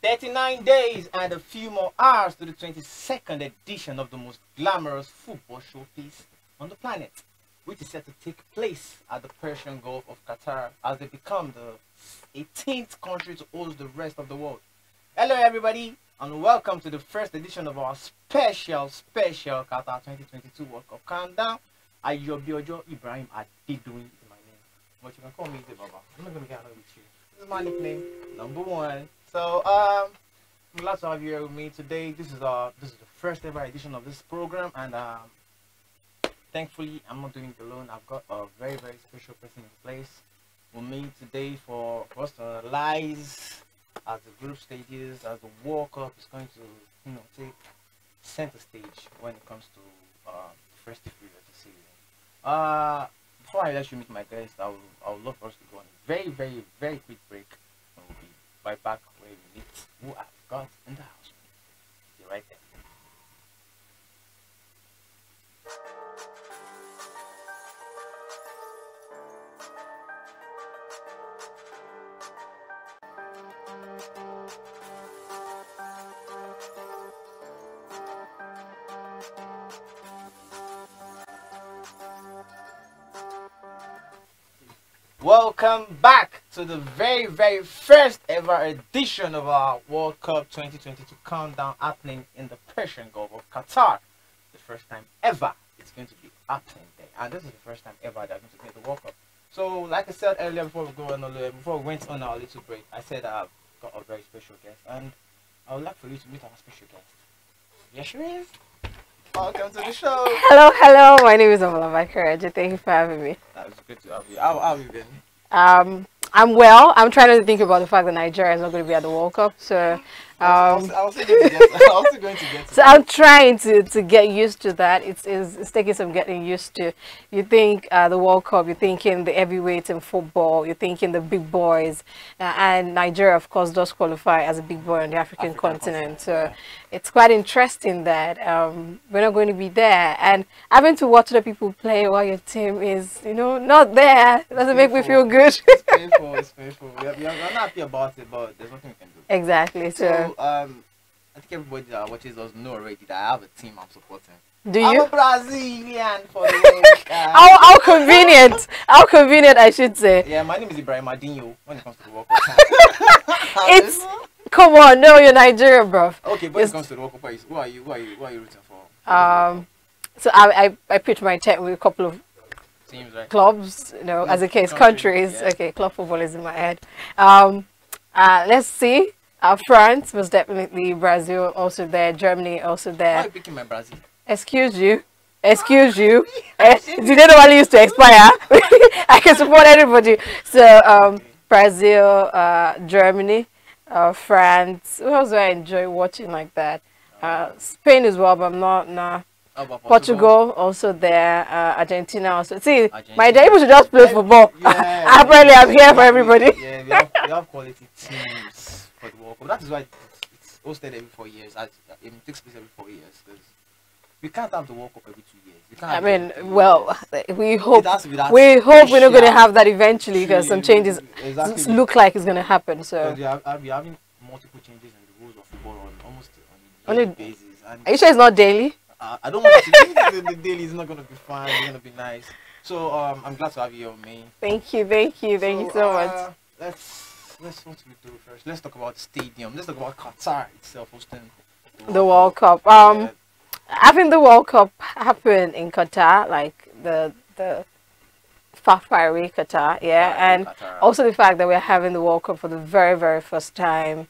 39 days and a few more hours to the 22nd edition of the most glamorous football showcase on the planet, which is set to take place at the Persian Gulf of Qatar as they become the 18th country to host the rest of the world. Hello everybody, and welcome to the first edition of our special Qatar 2022 World Cup countdown. Ayobiojo Ibrahim Adedoyin is my name, but you can call me the Baba. I'm not gonna get annoyed with you. This is my nickname, number one. So I'm glad to have you here with me today. This is the first ever edition of this program, and thankfully I'm not doing it alone. I've got a very special person in place with me today for us to analyze as the group stages, as the World Cup is going to take center stage when it comes to the festive period of the season. Before I let you meet my guest, I would love for us to go on a very quick break, and we'll be right back where we meet who I've got in the house. Be right there. Welcome back to the very first ever edition of our World Cup 2022 countdown, happening in the Persian Gulf of Qatar. The first time ever it's going to be happening there, and this is the first time ever they're going to get the World Cup. So like I said earlier, before we went on our little break, I said I've got a very special guest, and I would like for you to meet our special guest. Yes, she is. Welcome to the show. Hello. My name is Omola Bakaraja. Thank you for having me. That was good to have you. How have you been? I'm well. I'm trying to think about the fact that Nigeria is not going to be at the World Cup, so I was also going to get to so I'm trying to get used to that. It's taking some getting used to. You think the World Cup, you're thinking the heavyweights in football, you're thinking the big boys, and Nigeria, of course, does qualify as a big boy on the African continent. So yeah. It's quite interesting that we're not going to be there, and having to watch the people play while your team is, not there. It doesn't make me feel good. It's painful. It's painful. We're not happy about it, but there's nothing we can do. Exactly. So I think everybody that watches us know already that I have a team I'm supporting. Do you? I'm a Brazilian for the World Cup. How convenient! How convenient, I should say. Yeah, my name is Ibrahim Adinho when it comes to the World Cup. Come on, no, you're Nigerian, bro. Okay, but when it comes to the World Cup, who are you rooting for? So I pitch my tent with a couple of teams, right? Clubs, as a case, countries. Yeah. Okay, club football is in my head. Let's see. France was definitely, Brazil also there, Germany also there. Why are you picking my Brazil? Excuse you. Did they normally used to expire? I can support everybody. So Brazil, Germany, France. Who else do I enjoy watching like that? Spain as well, but I'm not. Nah. Portugal also there. Argentina also. See, my day was to just play football. Yeah, apparently, I'm here for everybody. Yeah, we have quality teams for the World Cup. That is why it's hosted every 4 years. It takes place every 4 years, because we can't have the World Cup every 2 years. We can't. We hope we're not going to have that eventually, because some changes look like it's going to happen. So we're having multiple changes in the rules of football on a daily basis. And are you sure it's not daily? I don't want to think the daily is not going to be fine. It's going to be nice. So I'm glad to have you on me. Thank you so much. Let's what we do first. Let's talk about the stadium. Let's talk about Qatar itself hosting the World Cup. Having the World Cup happen in Qatar, like the far away Qatar, and Qatar. Also the fact that we're having the World Cup for the very first time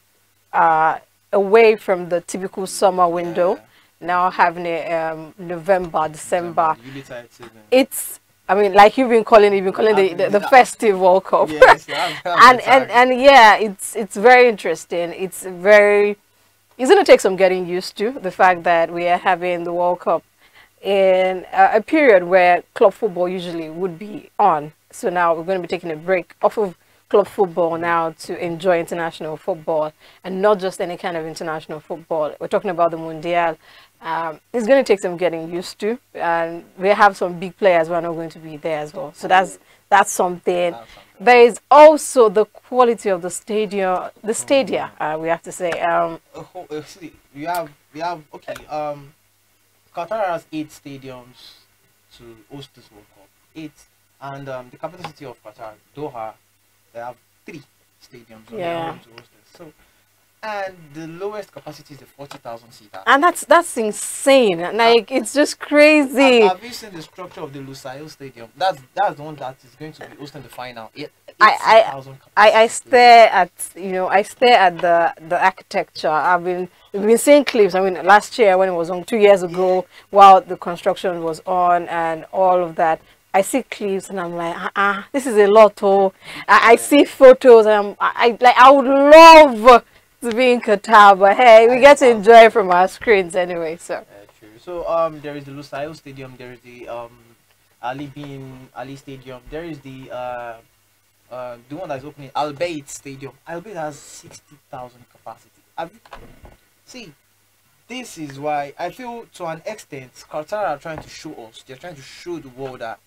away from the typical summer window. Yeah. Now having it November, December. It's, like you've been calling the festive World Cup. Yes, and yeah, it's very interesting. It's going to take some getting used to, the fact that we are having the World Cup in a period where club football usually would be on. So now we're going to be taking a break off of club football now to enjoy international football, and not just any kind of international football. We're talking about the Mundial. It's going to take some getting used to, and we have some big players who are not going to be there as well. So that's That's something. There is also the quality of the stadium, the stadia. We have to say. See, we have okay. Qatar has 8 stadiums to host this World Cup. 8, and the capital city of Qatar, Doha, they have 3 stadiums on their own to host it. So, and the lowest capacity is a 40,000 seater. And that's insane. Like it's just crazy. Have you seen the structure of the Lusail Stadium? That's the one that is going to be hosting the final. I stare at the architecture. We've been seeing clips. I mean, last year when it was on, 2 years ago, while the construction was on and all of that. I see clips and I'm like, this is a lot. Oh, I see photos and I would love to be in Qatar, but hey, we get to enjoy it from our screens anyway. So true. So there is the Lusail Stadium. There is the Ali Stadium. There is the one that's opening, Al Bayt Stadium. Al Bayt has 60,000 capacity. See, this is why I feel to an extent Qatar are trying to show us. They're trying to show the world that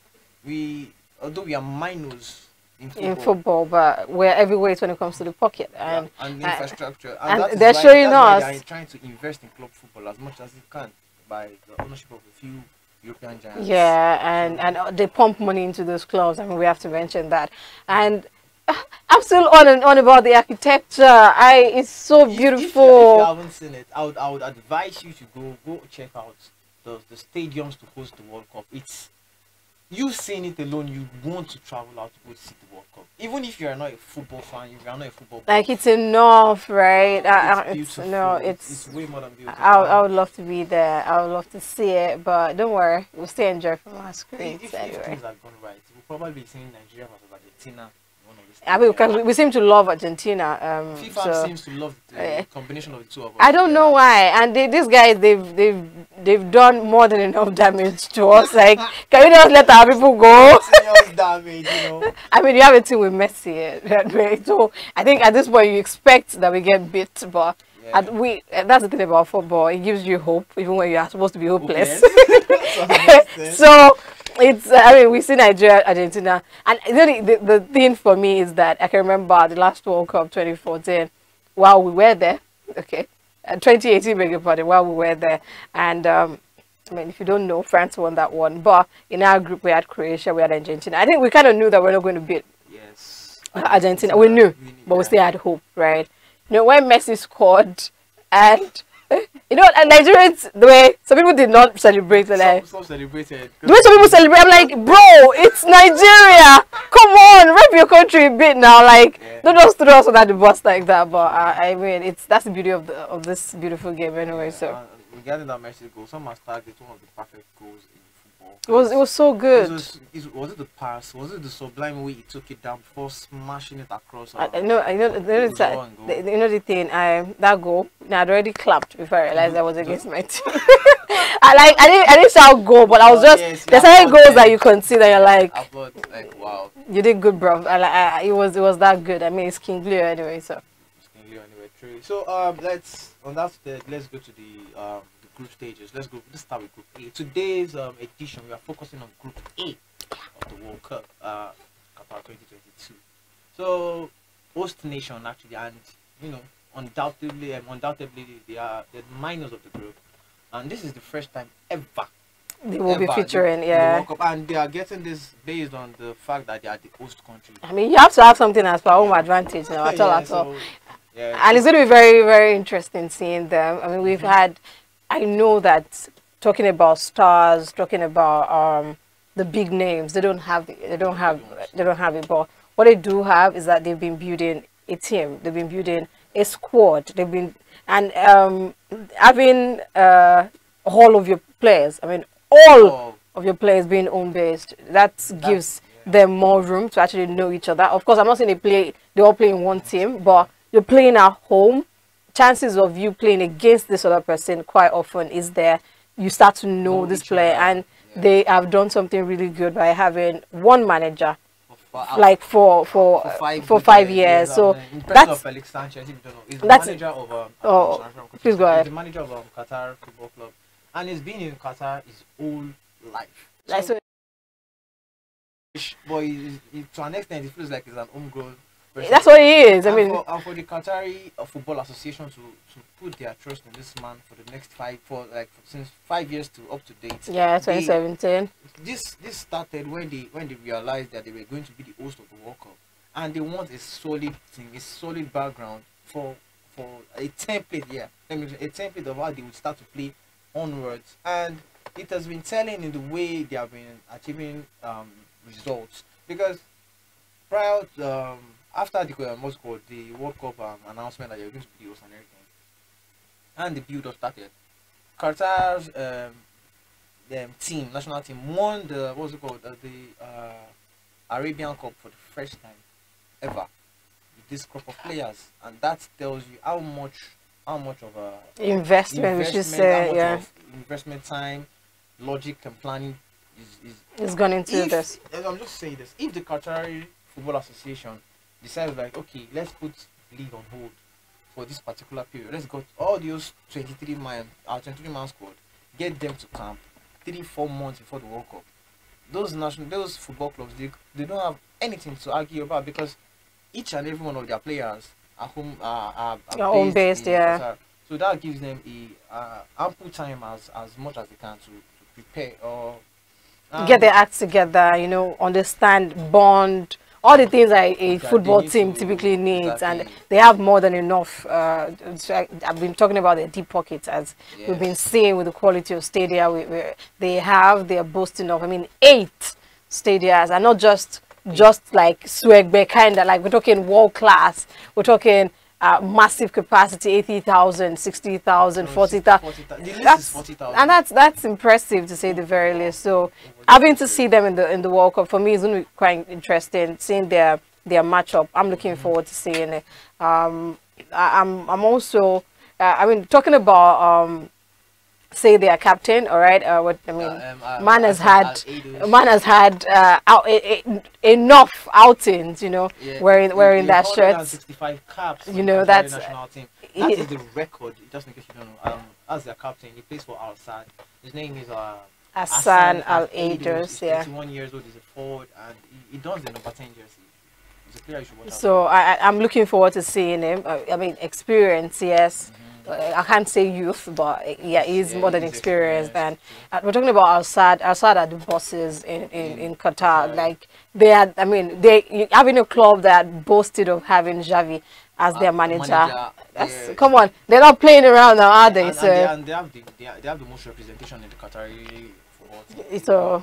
although we are minors in football, but we're everywhere when it comes to the pocket and infrastructure. And they're showing us. They're trying to invest in club football as much as it can by the ownership of a few European giants. Yeah, and they pump money into those clubs. I mean, we have to mention that. And I'm still on and on about the architecture. It's so beautiful. If you haven't seen it, I would advise you to go check out the stadiums to host the World Cup. It's you seeing it alone, you want to travel out to go see the World Cup. Even if you are not a football fan, if you are not a football fan, like it's enough, right? It's beautiful. It's way more than beautiful. I would love to be there. I would love to see it, but don't worry, we'll still enjoy from our screens if anyway. If things have gone right, we'll probably be seeing Nigeria versus Argentina. I mean, because we seem to love Argentina. FIFA seems to love the combination of the two of us. I don't know why. And these guys, they've done more than enough damage to us. Like, can we just let our people go? Damage, you know. I mean, you have a team with Messi, so I think at this point you expect that we get beat, but that's the thing about football. It gives you hope, even when you are supposed to be hopeless. So. I mean, we see Nigeria, Argentina, and the thing for me is that I can remember the last World Cup 2014 while we were there, 2018 beg your pardon, while we were there, and I mean, if you don't know, France won that one, but in our group we had Croatia, we had Argentina. I think we kind of knew that we're not going to beat Argentina. We knew, but we still had hope, right? You know, when Messi scored and you know, and Nigerians, the way some people did not celebrate, like some celebrated. The way some people celebrate, I'm like, bro, it's Nigeria. Come on, rep your country a bit now. Like, don't just throw us under the bus like that. But I mean, that's the beauty of this beautiful game, anyway. So regarding that Messi goal, some must tag it one of the perfect goals in football. It was so good. Was it the pass? Was it the sublime way he took it down before smashing it across? I know the thing. That goal, I'd already clapped before I realized that was against my team. I didn't shout goal, but I was just there's certain goals that you consider. You're like, wow, you did good, bro. It was that good. I mean, it's King Leo anyway, so. It's King Leo anyway, true. So let's go to the group stages. Let's start with Group A. Today's edition, we are focusing on Group A of the World Cup, Qatar 2022. So, host nation actually, and you know, undoubtedly they are the minors of the group, and this is the first time ever they will be featuring, the World Cup, and they are getting this based on the fact that they are the host country. I mean, you have to have something as per home advantage, you know, at all. And it's going to be very, very interesting seeing them. I mean, I know that talking about stars, talking about the big names, they don't have it. But what they do have is that they've been building a team, they've been building a squad, they've been having all of your players. I mean, all of your players being home based. That gives them more room to actually know each other. Of course, I'm not saying they all play in one team, but you're playing at home. Chances of you playing against this other person quite often is there. You start to know this player, and they have done something really good by having one manager, like for 5 years. So that's Felix Sanchez. If you don't know, he's the manager of please go ahead. He's the manager of Qatar Football Club, and he's been in Qatar his whole life. So But to an extent, it feels like it's an homegrown person. That's what he is. I mean, for the Qatari Football Association to put their trust in this man for the next since 5 years to up to date. Yeah, 2017. This started when they realized that they were going to be the host of the World Cup, and they want a solid thing, a solid background for a template. Yeah, a template of how they would start to play onwards, and it has been telling in the way they have been achieving results, because prior to, after the what's called the World Cup announcement that you're going to be the host and everything, and the build-up started, Qatar's national team won the Arabian Cup for the first time ever with this group of players, and that tells you how much of a investment we should say, yeah, investment time, logic and planning is gone into this. I'm just saying this. If the Qatari Football Association decides like, okay, let's put league on hold for this particular period. Let's go all those 23 man squad, get them to camp 3-4 months before the World Cup. Those football clubs, they don't have anything to argue about, because each and every one of their players are home based, yeah. Qatar. So that gives them a ample time as much as they can to prepare or get their acts together, you know, understand, bond, all the things a football team typically needs, exactly. And they have more than enough. I've been talking about the deep pockets, as yes. We've been seeing with the quality of stadia they are boasting of. I mean, 8 stadias, and not just like Swegbe kind of, like we're talking world class. We're talking massive capacity, 80,000, 60,000, 40,000. And that's impressive, to say the very least. So having to see them in the World Cup for me is going to be quite interesting. Seeing their matchup, I'm looking forward to seeing it. I'm also, I mean, talking about say their captain, all right. What I mean, man has had enough outings, you know, yeah, wearing that shirt. 65 caps. You know, that's national team. That is the record. Just in case you don't know, as their captain, he plays for Al Sadd. His name is Hassan Al Aiders. Yeah, 21 years old. He's a forward, and he does the number 10 jersey. He's a player you should watch out. So I'm looking forward to seeing him. I mean, experience, yes. I can't say youth, but yeah, he's more than experienced. And we're talking about Al Sadd. Al Sadd are the bosses in Qatar. Right. Like they had, I mean, they having a club that boasted of having Xavi as their manager. Come on, they're not playing around now, are they? And they have the most representation in the Qatari football team. So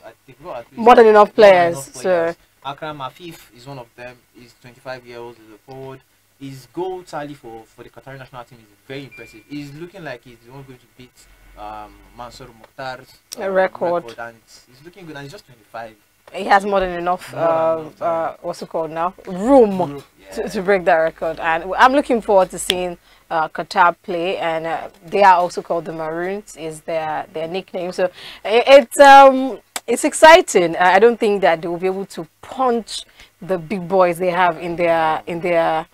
more than enough players. So Akram Afif is one of them. He's 25 years old. He's a forward. His goal tally for the Qatari national team is very impressive. He's looking like he's the one going to beat Mansour Mukhtar's record, and he's looking good. And he's just 25. He has more than enough. What's it called now? Room yeah. to break that record. And I'm looking forward to seeing Qatar play. And they are also called the Maroons, is their nickname. So it's exciting. I don't think that they will be able to punch the big boys they have in their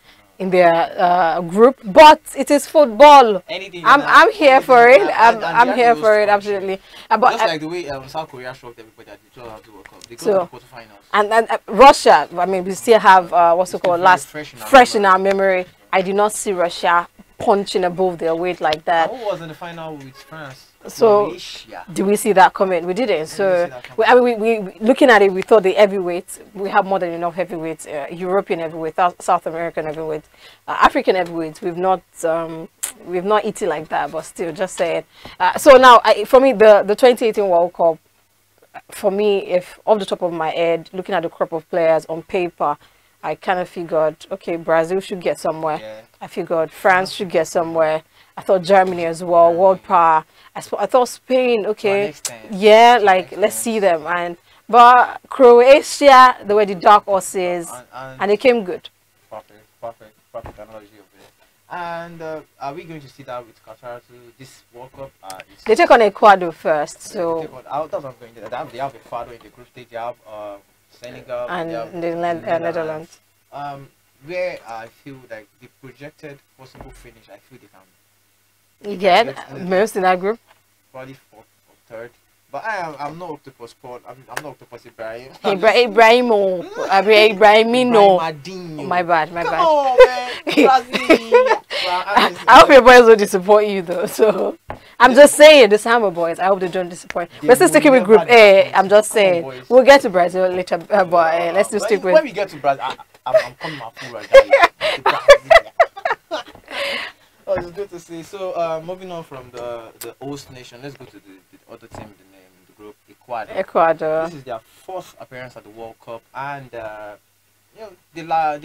group, but it is football. I'm here for it. I'm here for it, absolutely. But just like the way South Korea shocked everybody at the 12 World Cup, they go to the quarterfinals. And Russia, I mean, we still have what's it called, fresh in our memory. I did not see Russia punching above their weight like that. Who was in the final with France? So do we see that coming? We didn't. So we looking at it, we thought the heavyweights, we have more than enough heavyweights, European heavyweights, South American heavyweights, African heavyweights. We've not eaten like that, but still, just saying. So now, for me, the 2018 World Cup, for me, if off the top of my head, looking at the crop of players on paper, I kind of figured, okay, Brazil should get somewhere. Yeah. I figured France should get somewhere. I thought Germany as well, world power. I thought Spain, okay, yeah, like let's see them. But Croatia, they were the dark horses, and they came good. Perfect analogy of it. And are we going to see that with Qatar to this World Cup? They take on Ecuador first, so. They have Ecuador in the group stage. They have Senegal and the Netherlands. Where I feel like the projected possible finish, I feel they can. You get most in that group? Probably 4th or 3rd. But I'm not octopus sport. I'm not octopus Ibrahim. Ibrahimo. Ibrahimino. Ibrahim My bad, my Come bad. on, man. Brazil. I hope your boys will disappoint you though. So I'm just saying, the Samba boys. I hope they don't disappoint. We're still sticking with Group A. I'm just saying we'll get to Brazil later, but let's just stick with. When we get to Brazil, I'm coming my fool right now. Oh, it's good to see. So, moving on from the host nation, let's go to the other team in the group, Ecuador. Ecuador. This is their fourth appearance at the World Cup, and you know the La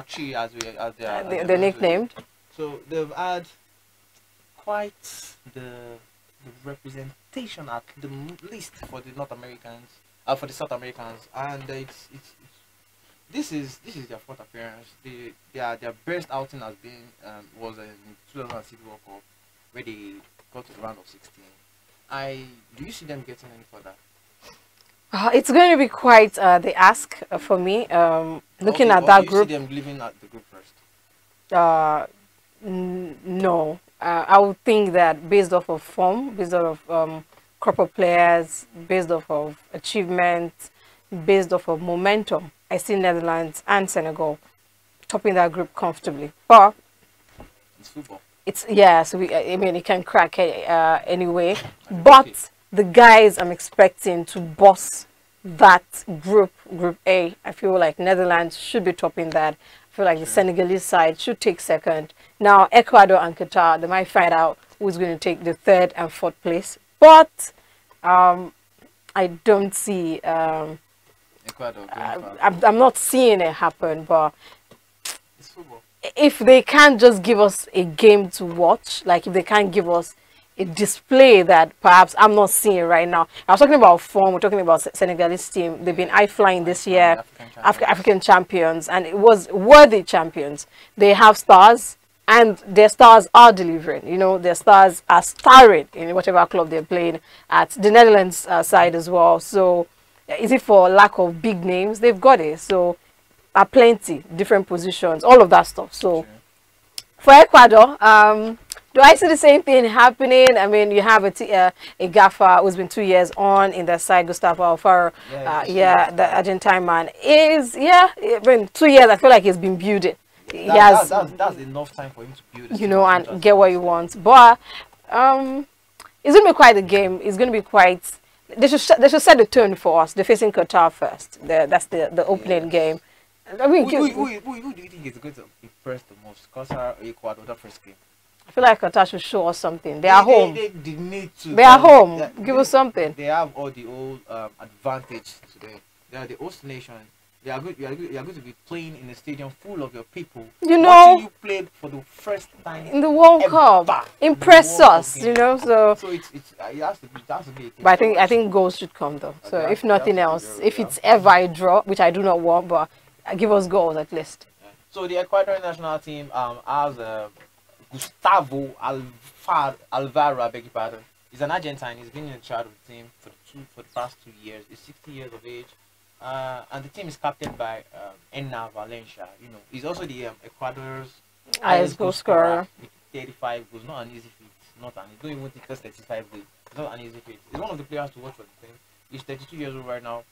Tri as they're nicknamed. So they've had quite the representation at the least for the North Americans, for the South Americans, and this is their fourth appearance. Their best outing has been was in 2006 World Cup, where they got to the round of 16. Do you see them getting any further? It's going to be quite the ask for me. Looking at that group. Do you see them living at the group first? No. I would think that based off of form, based off of crop of players, based off of achievements, based off of momentum, I see Netherlands and Senegal topping that group comfortably. But it's football. So I mean, it can crack anyway. But the guys I'm expecting to boss that group A, I feel like Netherlands should be topping that. I feel like the Senegalese side should take second. Now, Ecuador and Qatar, they might find out who's going to take the third and fourth place. But I don't see... Ecuador I'm not seeing it happen, but it's football. If they can't just give us a game to watch, like if they can't give us a display that perhaps I'm not seeing right now. I was talking about form, we're talking about Senegalese team. They've been high-flying this year, African champions, and it was worthy champions. They have stars, and their stars are delivering. You know, their stars are starring in whatever club they're playing at. The Netherlands side as well. So is it for lack of big names? They've got it. So are plenty, different positions, all of that stuff. So for Ecuador, do I see the same thing happening? I mean, you have a gaffer who's been 2 years on in their side, Gustavo Alfaro. The Argentine man is, been 2 years. I feel like he's been building. That's enough time for him to build. You know, and get what he wants. But it's going to be quite a game. It's going to be quite. They should set the tone for us. They're facing Qatar first. That's the opening game. I mean, who do you think is going to impress the most? Qatar or Ecuador, the first game? I feel like Qatar should show us something. They are home. They need to. They are home. Give us something. They have all the old advantage today. They are the host nation. You are going to be playing in a stadium full of your people. You know, you played for the first time in the World Cup. Impress us, you know. So it has to be. But I think goals should come though. So if nothing else, if it's ever a draw, which I do not want, but give us goals at least. So the Ecuadorian national team has Gustavo Alvaro, I beg your pardon. He's an Argentine. He's been in charge of the team for the past 2 years. He's 60 years of age. And the team is captained by Enna Valencia. You know, he's also the Ecuador's highest goal scorer with 35 goals. Not an easy feat. Not an. He don't even think that's 35 goals. It's not an easy feat. He's one of the players to watch for the team. He's 32 years old right now.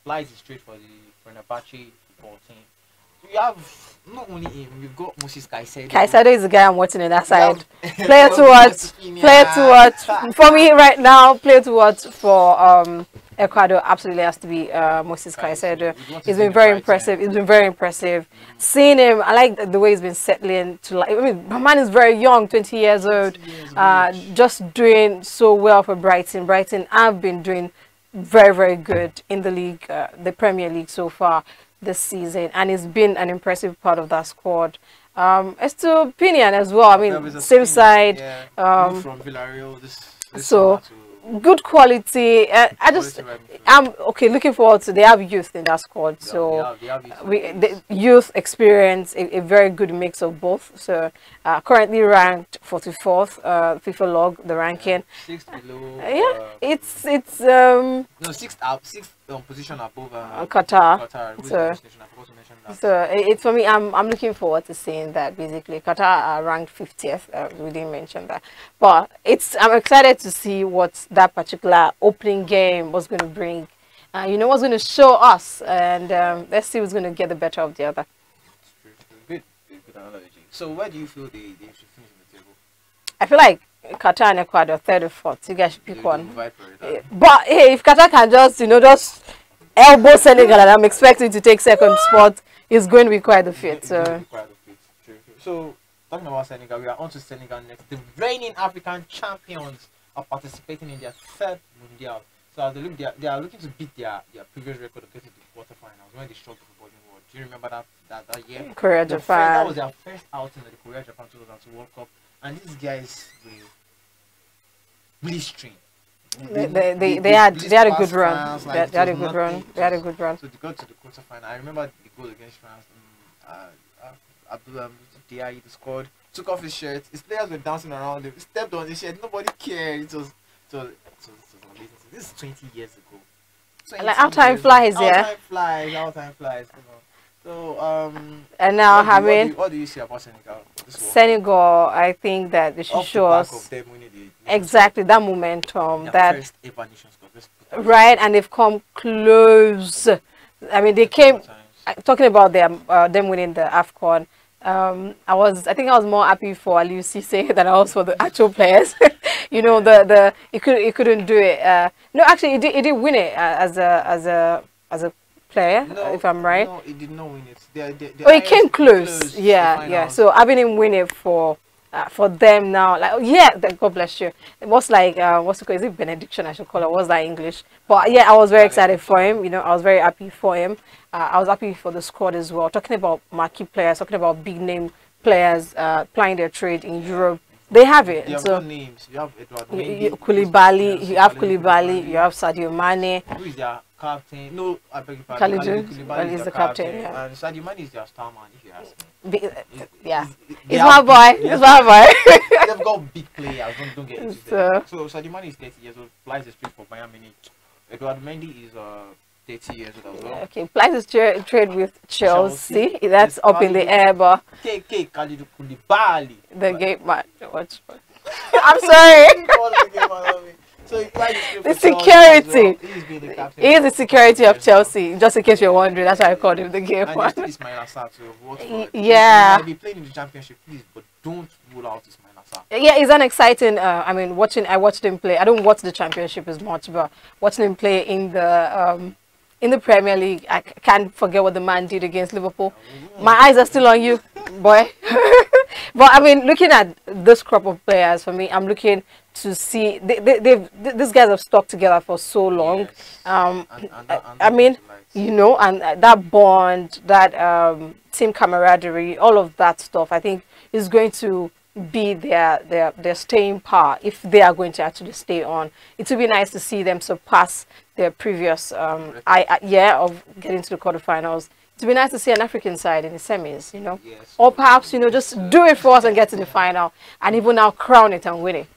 Flies his straight for an Apache football team. So you have not only him. You've got Moses Caicedo. Caicedo is the guy I'm watching on that side. Player to watch. Player to watch. For me right now, player to watch for Ecuador absolutely has to be Moses Caicedo. He's been very impressive. He's been very impressive. Seeing him, I like the way he's been settling to life. I mean, my man is very young, 20 years old. Just doing so well for Brighton. Brighton have been doing very, very good in the league, the Premier League so far this season, and he's been an impressive part of that squad. As to opinion as well, I mean, same side. From Villarreal, so good quality. I'm okay. Looking forward to. They have youth in that squad, so the youth experience, a very good mix of both. So currently ranked 44th, FIFA log the ranking. Sixth below. It's no sixth up, sixth position above Qatar. Qatar. Who is So, the next nation? I forgot to mention that. so it's for me. I'm looking forward to seeing that. Basically, Qatar are ranked 50th. We didn't mention that, but I'm excited to see what that particular opening game was going to bring. You know what's going to show us, and let's see who's going to get the better of the other. Good analogy. So where do you feel they should finish in the table? I feel like Qatar and Ecuador, third or fourth. You guys should pick one. But hey, if Qatar can just elbow Senegal, and I'm expecting to take second spot, it's going to be quite the fit. So talking about Senegal, we are on to Senegal next. The reigning African champions are participating in their third Mundial. So as they look, they are looking to beat their previous record of getting to the quarterfinals when they struggled for bowling world. Do you remember that year? Korea Japan. That was their first outing at the Korea Japan 2002 World Cup, and these guys were blistering. They had a good run. They had a good run. They had a good run. So they got to the quarterfinal. I remember the goal against France. Abdullah Diaye scored, took off his shirt. His players were dancing around him. He stepped on his shirt. Nobody cared. It was amazing. This is 20 years ago. Like how time flies, yeah. How time flies. So and now what do you see about Senegal? Senegal, I think that they should show us exactly that momentum, that first ever Nations Cup. Right, and they've come close. I mean, they came talking about them winning the AFCON. I think I was more happy for Aliou Cisse than I was for the actual players. You know, he couldn't do it. No, actually, he did win it as a player, if I'm right. No, he did not win it. He came close. Yeah. So having him win it for them now, like God bless you. It was like what's it called? Is it benediction? I should call it. What's that English? But yeah, I was very excited for him. You know, I was very happy for him. I was happy for the squad as well. Talking about marquee players, talking about big name players plying their trade in Europe. They have it. You have so names. You have Edouard Koulibaly, you have Koulibaly, you have Sadio Mane. Who is their captain? No, I beg your pardon. Koulibaly is the captain. Yeah. And Sadio Mane is their star man, if you ask me. He's my boy. He's my boy. They've got big players. Don't get into that. So Sadio Mane is 30 years old. Flies the street for Bayern Munich. Edouard Mendy is 30 years old as well. Okay, Plies is trade with Chelsea. That's up in the air, but Koulibaly. The game man. I'm sorry. So the security. He is the security of Chelsea. Just in case you're wondering, that's why I called him the game man. Yeah. He might be playing in the championship, please, but don't rule out Ismail Assar. Yeah, it's an exciting. I mean, I watched him play. I don't watch the championship as much, but watching him play in the Premier League, I can't forget what the man did against Liverpool. My eyes are still on you, boy. But I mean, looking at this crop of players, for me, I'm looking to see these guys have stuck together for so long. Yes. I mean, you know, and that bond, that team camaraderie, all of that stuff, I think is going to be their staying power if they are going to actually stay on. It would be nice to see them surpass their previous year of getting to the quarterfinals. It would be nice to see an African side in the semis, you know, yes. or perhaps, you know, just do it for us and get to the final, and even now crown it and win it.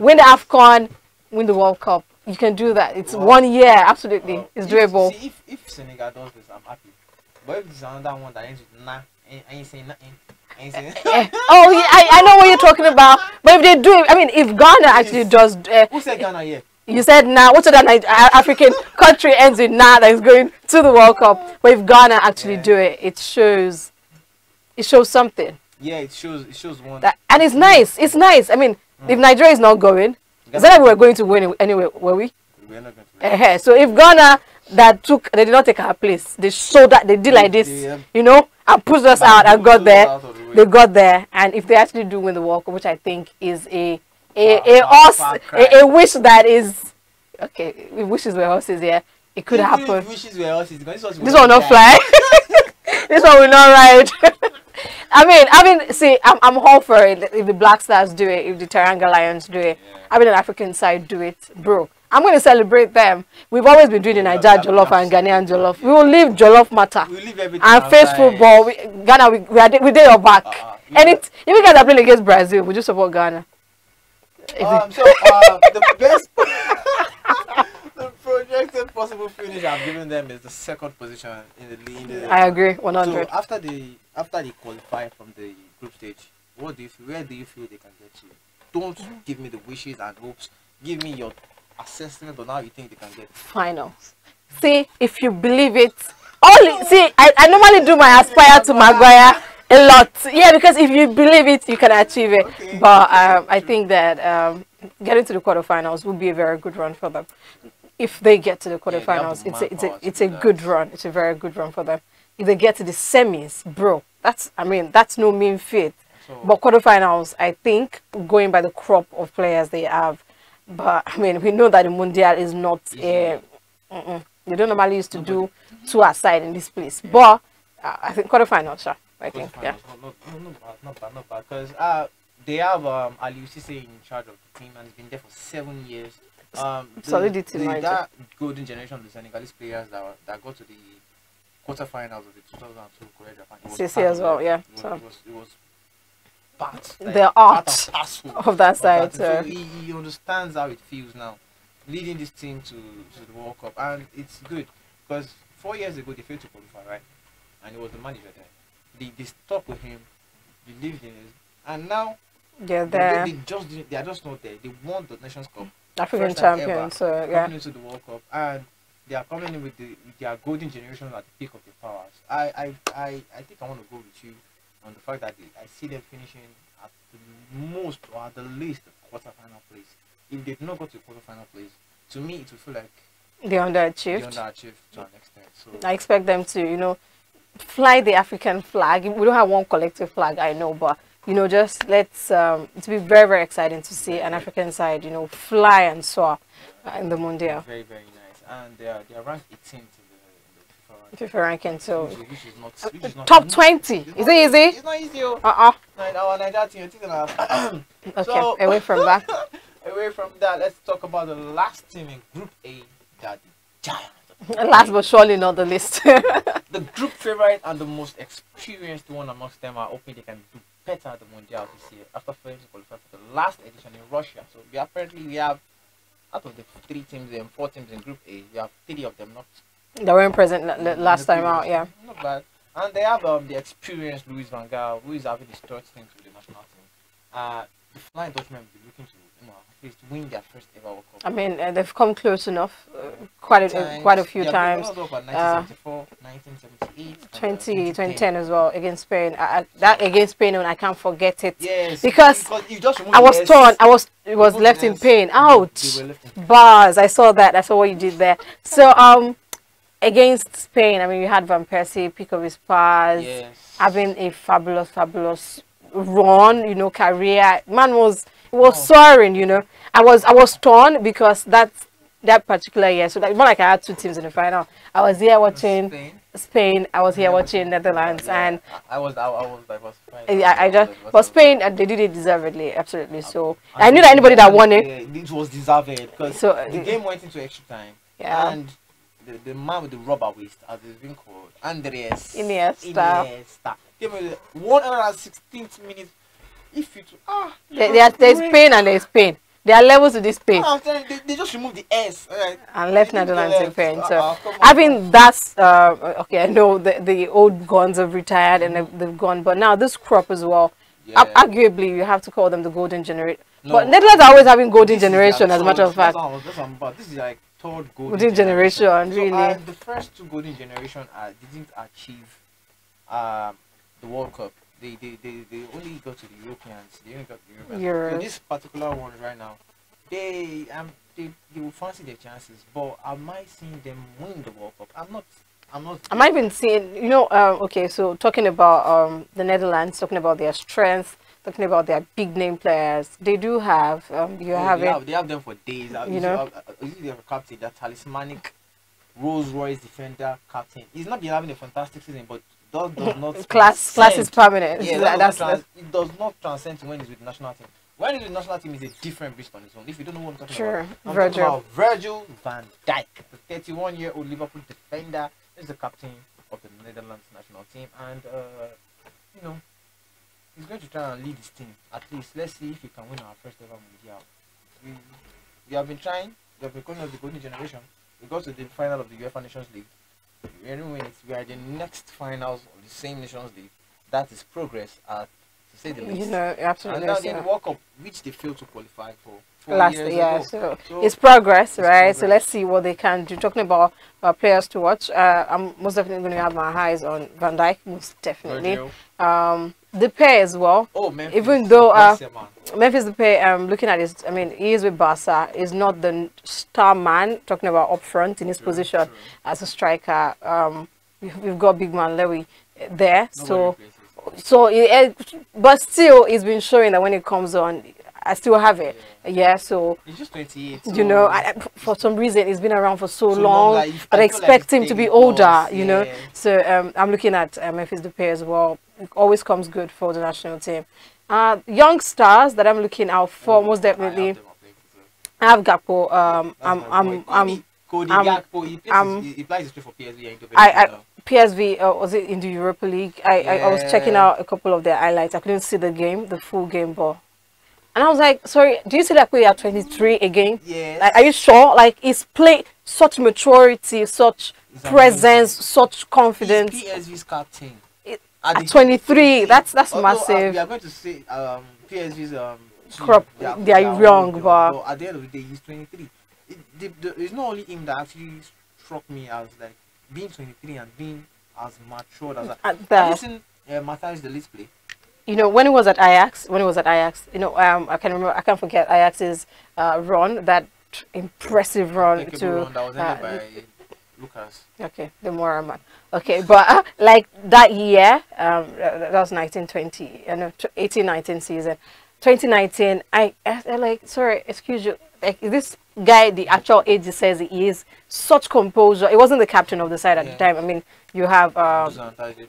Win the AFCON, win the World Cup. You can do that. It's 1 year, absolutely. It's doable. See, if Senegal does this, I'm happy. But if it's another one that ends with nah, I ain't saying nothing. Oh, yeah, I know what you're talking about. But if they do it, I mean, if Ghana actually does... Who said Ghana here? You said nah. What's that African country ends with nah that is going to the World Cup? But if Ghana actually do it, it shows something. Yeah, it shows one. And it's nice. It's nice. I mean, if Nigeria is not going, is that we're going to win anyway, were we? We're not going to win. So if Ghana they did not take our place, they showed that they did like this, you know, and pushed us out and got there. They got there, and if they actually do win the World Cup, which I think is a wish that is okay. Wishes were horses, yeah. It could happen. Wishes were horses. This one not fly. This one will not ride. I mean, see, I'm all for it. If the Black Stars do it, if the Teranga Lions do it, having an African side do it, bro, I'm going to celebrate them. We've always been doing the Niger Jollof and Ghanaian Jollof. We will leave Jollof matter. We leave everything and face football. Ghana, we did your back. And if you guys are playing against Brazil, would you support Ghana? The best, the projected possible finish finish I've given them is the second position in the league. I agree, 100. So after they qualify from the group stage, what do you feel, where do you feel they can get to? Don't give me the wishes and hopes. Give me your assessment on how you think they can get Finals. See, if you believe it, I normally do my aspire to Maguire a lot. Yeah, because if you believe it, you can achieve it. Okay. But I think that getting to the quarterfinals would be a very good run for them. If they get to the quarterfinals, it's a good run. It's a very good run for them. If they get to the semis, bro, that's no mean feat. So, but quarterfinals, I think, going by the crop of players they have. But I mean, we know that the Mundial is not a. They don't normally used to do two aside in this place. Yeah. But I think quarterfinals, sure. I think, yeah. Not bad. Because they have Aliusise in charge of the team and he's been there for 7 years. Solidity, that golden generation of the Senegalese players that got to the quarterfinals of the 2002 Korea Japan. CC as well, yeah. It was part. Like, the art of that side. So he understands how it feels now, leading this team to the World Cup, and it's good because 4 years ago they failed to qualify, right? And he was the manager there. They stuck with him, believed in it, and now they're there. They are just not there. They won the Nations Cup, African champions, so yeah, coming into the World Cup, and they are coming in with their golden generation at the peak of their powers. I think I want to go with you on the fact that I see them finishing at the most or at the least quarterfinal place. If they do not go to the quarterfinal place, to me it will feel like they underachieved. To an extent. So I expect them to, fly the African flag. We don't have one collective flag, I know, but just let's it's be very, very exciting to see an African side, fly and soar in the Mundial. Very, very nice. And they are ranked 18th in the FIFA ranking, so which is not top 20. Is it easy? It's not easy. Our Nigeria team, okay, so, away from that. Away from that, let's talk about the last team in Group A, the Giants. Last but surely not the least. The group favorite and the most experienced one amongst them are hoping they can do better at the Mundial this year after failing to qualify for the last edition in Russia. So we have out of the 4 teams in Group A, we have 3 of them not. They weren't present last time out, yeah. Not bad. And they have the experienced Louis van Gaal, who is having his third stint with the national team. The Flying Dutchmen will be looking to at least win their first ever World Cup. I mean, they've come close enough, quite a few times. 1974, 1978, 2010 as well against Spain. That against Spain, I can't forget it. Yes, because you just I was torn. It was left in pain. Ouch! Bars. I saw that. I saw what you did there. So against Spain, I mean, you had Van Persie, pick of his pass, having a fabulous run. Career. Man was soaring. I was torn because that particular year. So more like I had 2 teams in the final. I was here watching Spain. I was here watching Netherlands, and I was but Spain, they did it deservedly, absolutely. So I knew that anybody that won it, it was deserved because the game went into extra time. Yeah. And the man with the rubber waist, as it's been called, Andres Iniesta. Came with 116th minute. If you there's pain and there's pain. There are levels to this pain. They just removed the S and left Netherlands in pain. So I think that's okay. I know the old guns have retired and they've gone, but now this crop as well. Yeah. Arguably, you have to call them the golden generation. No, but Netherlands are always having golden generation, as a matter of fact. This is like third golden generation, really. So, the first 2 golden generation didn't achieve the World Cup. They only got to the Europeans. They only got to the Europeans. So this particular one right now, they will fancy their chances. But am I seeing them win the World Cup? I'm not. I'm not even seeing. Okay. So talking about the Netherlands, talking about their strength, talking about their big name players, they do have. They have them for days. Their captain, their talismanic Rolls Royce defender captain. He's not been having a fantastic season, but does not class is permanent. Yeah, it does not transcend to when he's with the national team. When he's with the national team, he's a different beast on his own. If you don't know what I'm talking about, I'm talking about Virgil van Dijk, the 31-year-old Liverpool defender. He's the captain of the Netherlands national team, and he's going to try and lead his team. At least, let's see if he can win our first ever Mundial. We have been trying. We have been calling us the golden generation. we got to the final of the UEFA Nations League. We are in the next finals of the same Nations League. That is progress, to say the least. You know, absolutely. And then the World Cup, which they failed to qualify for 4 years Yeah, ago. so it's progress, right? Progress. So let's see what they can do. Talking about players to watch, I'm most definitely going to have my eyes on Van Dijk, most definitely. The pair as well. Oh, Memphis. Even though Memphis Depay, looking at his, I mean, he is with Barca. He's not the star man. Talking about up front in his position as a striker. We've got big man Lewy there. But still, he's been showing that when it comes on, I still have it. Yeah, so he's just 28. You know, for some reason, he's been around for so long, like, but I expect him to be older. You know, so I'm looking at Memphis Depay as well. It always comes good for the national team. Young stars that I'm looking out for, most definitely. I have Gakpo. He plays for PSV. PSV, was it in the Europa League? I was checking out a couple of their highlights. I couldn't see the full game, but. And I was like, sorry, do you see that player at 23 again? Yes. Like, are you sure? Like, he's played such maturity, such presence, such confidence. He's PSV's captain. At 23, that's massive. We are going to say PSV's crop. They are young, but at the end of the day, he's 23. It's not only him that actually struck me as like being 23 and being as matured as that. Have you seen Matthias de Ligt play? You know, when he was at Ajax, you know, I can't forget Ajax's run, that impressive run that to was ended by Lucas. Okay, the Moraman. Okay, but like that year, that was 1920, 18-19 season. 2019, I like, sorry, excuse you, like this guy, the actual age he says he is, such composure. He wasn't the captain of the side at the time. I mean, you have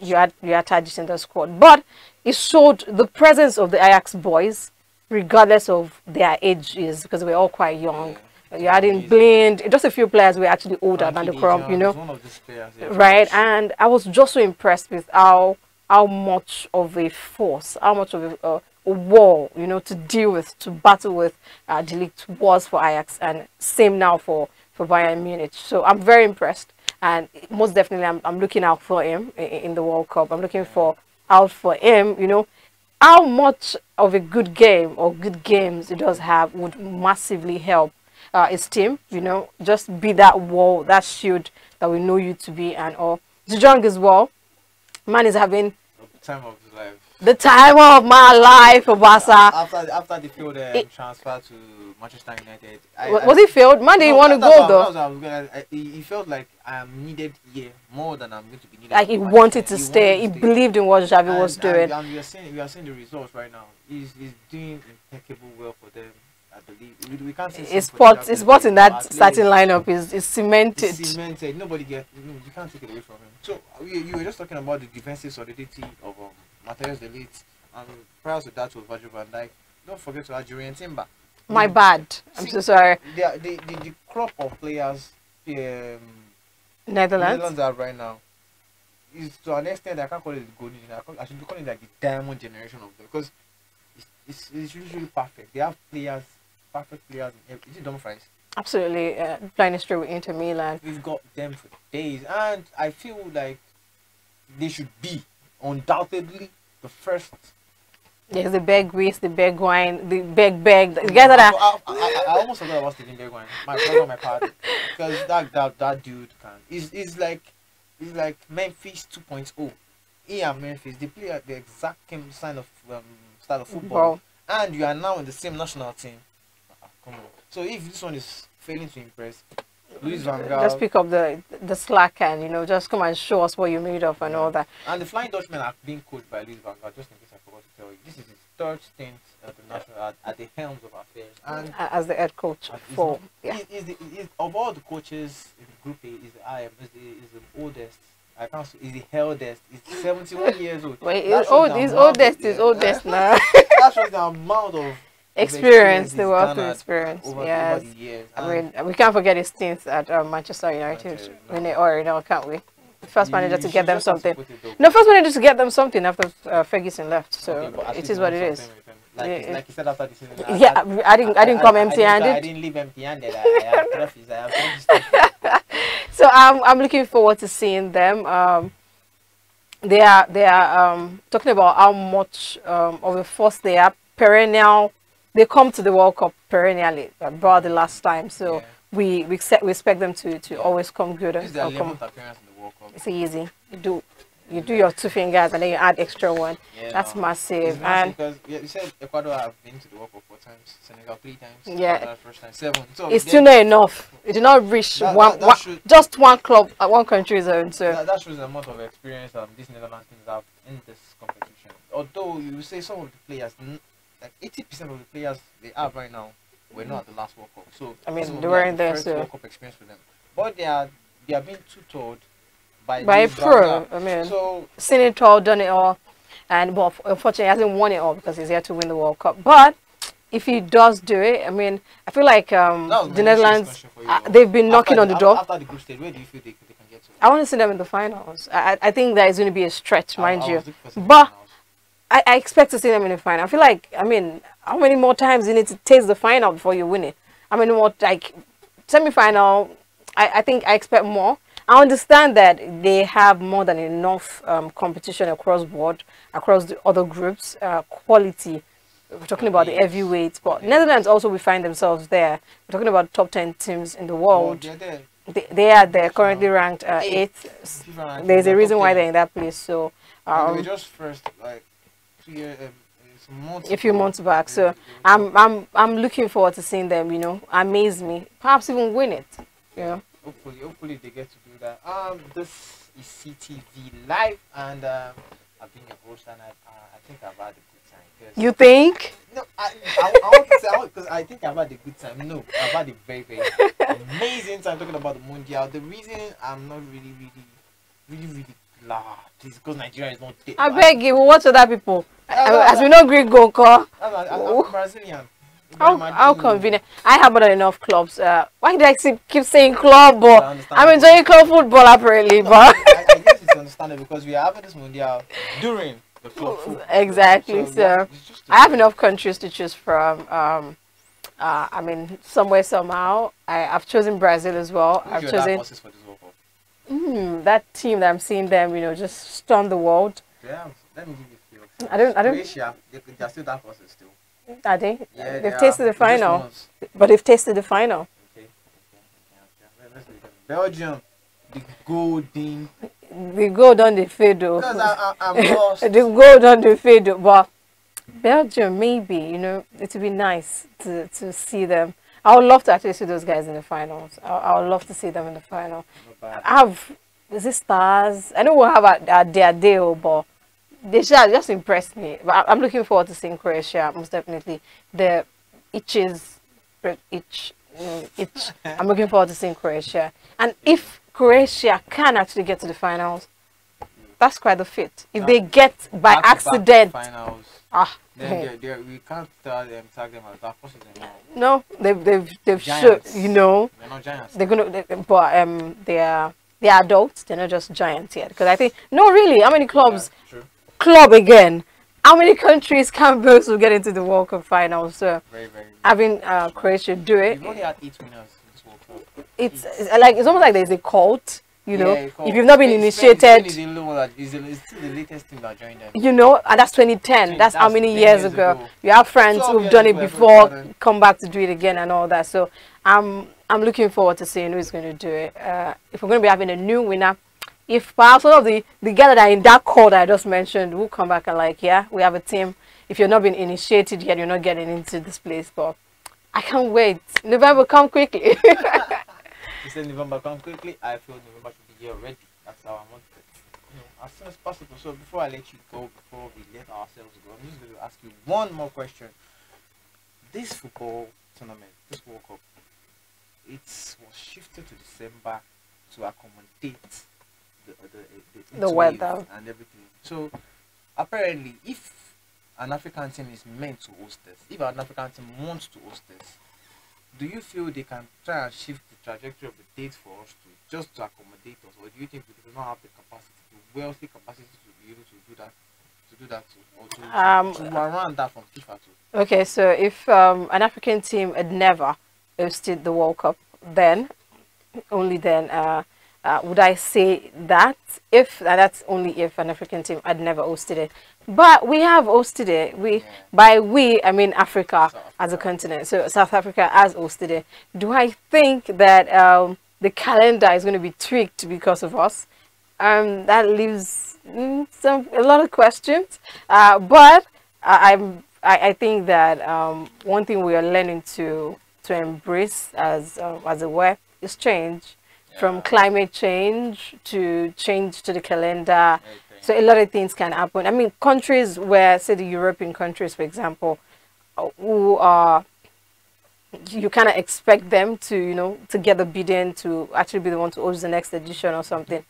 you had Tadic in the squad, but it showed the presence of the Ajax boys, regardless of their ages, because we were all quite young. You had in Blind, just a few players were actually older than the crop, you know. One of these players, right? And I was just so impressed with how much of a force, how much of a wall, you know, to deal with, to battle with De Ligt was for Ajax, and same now for Bayern Munich. So I'm very impressed, and most definitely I'm looking out for him in the World Cup. I'm looking out for him, you know. How much of a good game or good games he does have would massively help his team, you know, just be that wall, that shield that we know you to be, and all. De Jong as well, man is having the time of his life. The time of my life for Barca. After the field transfer to Manchester United. Was he failed? Man didn't want to go though. He felt like I am needed here more than I'm going to be needed. Like he wanted to stay. He believed in what Xavi was doing. And we are seeing the results right now. He's doing impeccable well for them. I believe we can't say his spot in that starting lineup is cemented. It's cemented. You can't take it away from him. So you were just talking about the defensive solidity of Matthias de Ligt, and prior to that was Virgil van Dijk. Don't forget to add Jurrien Timber. My bad. I'm so sorry. The crop of players Netherlands are right now is to an extent I can't call it the golden generation. I should be calling it like the diamond generation of them, because it's usually perfect. They have perfect players in every. Is it Dumfries? Absolutely. Playing history with Inter Milan. We've got them for days, and I feel like they should be undoubtedly the first. There's the Bergwijn, the Bergwijn, the Berg. The guys that are. I almost forgot about Steven Bergwijn. My part, because that dude can. He's like Memphis 2.0. He and Memphis, they play at the exact same style of football, and you are now in the same national team. Come on. So if this one is failing to impress, Louis van Gaal, just pick up the slack and, you know, just come and show us what you're made of and all that. And the Flying Dutchman are being coached by Louis van Gaal. Just in case I forgot to tell you, this is his third stint at the national at the helms of affairs, and as the head coach for of all the coaches in Group A, is the oldest. I can't say, is the eldest. He's 71 years old. Wait, he's oldest now. That shows the amount of experience, the wealth of experience. Over the years. I mean, we can't forget his stints at Manchester United. Can't we? First manager to get them something. No, first manager to get them something after Ferguson left. So it is what it is. Like you said after the season. I didn't come empty-handed. I didn't leave empty-handed. I have trophies. So I'm looking forward to seeing them. They are talking about how much of a force they are perennial. They come to the World Cup perennially about the last time. So Yeah. we expect them to always come good This is their and come. 11th appearance in the World Cup. It's easy. You do your two fingers and then you add extra one. Yeah, That's no. massive. It's massive And because you said Ecuador have been to the World Cup 4 times, Senegal 3 times, yeah, Qatar first time 7. So it's still not enough. It did not reach that should, just one club, one country's own. So that shows the amount of experience these Netherlands teams have in this competition. Although you say some of the players, like 80% of the players they have right now, were not at the last World Cup. So I mean, some of they them weren't are the there. first So World Cup experience for them. But they are being tutored by a these pro, guys. I mean, So seen it all, done it all, and well, unfortunately, he hasn't won it all because he's here to win the World Cup. But if he does do it, I mean, I feel like that was the my next Netherlands, question for you. they've been knocking on the door. After the group stage, where do you feel they can get to? I want to see them in the finals. I think that is going to be a stretch, mind I you. was looking for But semi-finals. I expect to see them in the final. I feel like, I mean, how many more times you need to taste the final before you win it? I mean, what, like, semi-final, I think I expect more. I understand that they have more than enough competition across board, across the other groups, quality. We're talking about the heavyweights, but Netherlands also will find themselves there. We're talking about top 10 teams in the world. They're there. They are there, currently ranked 8th. There's a reason why they're in that place. So And they were just first, like, 2 years, some months a few ago. months back. So They were top. I'm looking forward to seeing them. You know, amaze me. Perhaps even win it. You know. Hopefully they get to do that. This is CTV Live, and I've been your host, and I think I've had a good time. You think? No, I want to say because I think I've had a good time. No, I've had a very, very amazing time talking about the Mundial. The reason I'm not really glad is because Nigeria is not there. I beg you. Watch other people. As we know, Greek go call. I'm Brazilian. How convenient. I have more than enough clubs. Why did I keep saying club? But I'm enjoying club football apparently. No, But I guess it's understandable because we are having this Mundial during the club football. exactly. So I have enough countries to choose from. I mean, somewhere somehow. I've chosen Brazil as well. Who's I've your chosen dark horses for this World Cup? that team that I'm seeing them. You know, just stun the world. Yeah, let me give you a few. I don't. Croatia, they're still dark horses still. Are they? Yeah, They've tasted the Just final, once. but they've tasted the final. Okay. Let's do it. Belgium, the golden. The gold on the fiddle. Because I'm lost. The gold on the fiddle. But Belgium, maybe, you know, it would be nice to see them. I would love to actually see those guys in the finals. I would love to see them in the final. Is it stars? I know we'll have their deal, but they just impressed me. But I'm looking forward to seeing Croatia, most definitely. The itches, itch. I'm looking forward to seeing Croatia. And if Croatia can actually get to the finals, that's quite the fit. If they get by accident, finals, then we can't tag them as dark horses anymore. no, they've showed, you know, They're not giants. but they're adults. They're not just giants yet. Because I think no, really, how many clubs? Yeah, true. Club again. How many countries can boast to get into the World Cup finals? So Very. having Croatia do it, We've only had 8 winners in this World Cup. it's like it's almost like there's a cult. You know, Yeah, if you've not been initiated, Spain is still the latest team that joined them. you know, and that's 2010. That's how many 10 years ago. You have friends 12 who've years done it ago, before, everybody. come back to do it again and all that. So I'm looking forward to seeing who's going to do it. If we're going to be having a new winner, if perhaps one of the guys that are in that call that I just mentioned will come back and like, yeah, we have a team. If you're not being initiated yet, you're not getting into this place. But I can't wait. November come quickly. You said November come quickly. I feel November should be here already. That's how I want it. You know, as soon as possible. So before I let you go, before we let ourselves go, I'm just going to ask you one more question. This football tournament, this World Cup, it was shifted to December to accommodate The heat weather. wave and everything. So apparently, if an African team is meant to host this, if an African team wants to host this, do you feel they can try and shift the trajectory of the dates for us to just to accommodate us, or do you think we do not have the capacity, the wealthy capacity to be able to do that, or to around that from FIFA too? Okay, so if an African team had never hosted the World Cup, then only then would I say that if, and that's only if an African team had never hosted it. But we have hosted it. By we, I mean Africa as a continent. So South Africa has hosted it. Do I think that the calendar is going to be tweaked because of us? That leaves a lot of questions. But I think that one thing we are learning to embrace as a web is change. From climate change to change to the calendar. So a lot of things can happen. I mean, countries where, say the European countries, for example, who are, you kind of expect them to, you know, to get the bidding to actually be the one to host the next edition or something.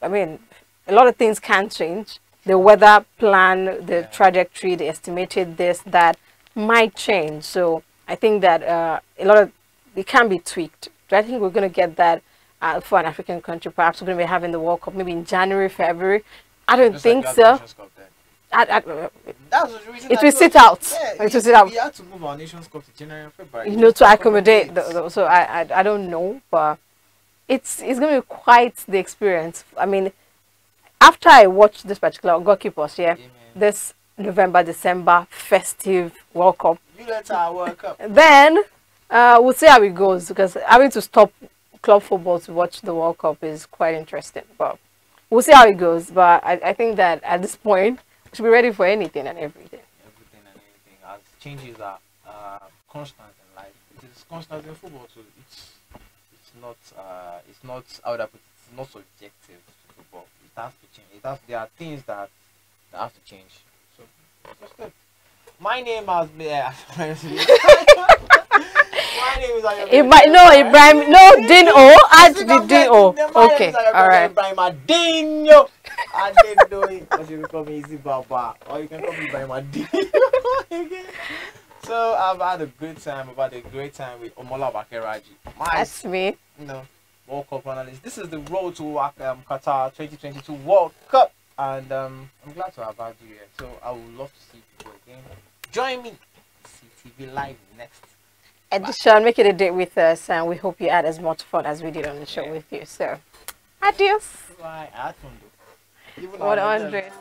I mean, a lot of things can change. The weather plan, the trajectory, the estimated this, that might change. So I think that a lot of it can be tweaked. I think we're going to get that for an African country. Perhaps we're going to be having the World Cup maybe in January, February. I don't think so. It will sit out. Yeah, it will sit out. We had to move our Nations Cup to January and February. You know, to accommodate. So I don't know, but it's going to be quite the experience. I mean, after I watched this particular goalkeepers, this November, December festive World Cup. You let our World Cup. Then we'll see how it goes, because having to stop club football to watch the World Cup is quite interesting. But we'll see how it goes. But I think that at this point, we should be ready for anything and everything. Everything and anything. As changes are constant in life, it is constant in football too. It's not how would I put it, it's not subjective to football. It has to change. There are things that have to change. So that's good. My name has been. My name is Ibrahim. No, Dino. Add the Dino. Okay, all right. Ibrahim Adino. I didn't know it because you can call me Easy Baba, or you can call me Ibrahim Adino. So I've had a good time. I've had a great time with Omola Bakeraji. That's me. You know, World Cup analyst. This is the road to Qatar 2022 World Cup, and I'm glad to have had you here. So I would love to see people again. Join me, CTV Live next edition. Make it a date with us, and we hope you had as much fun as we did on the show with you. So, adios. Bye. I had fun though. Even 100.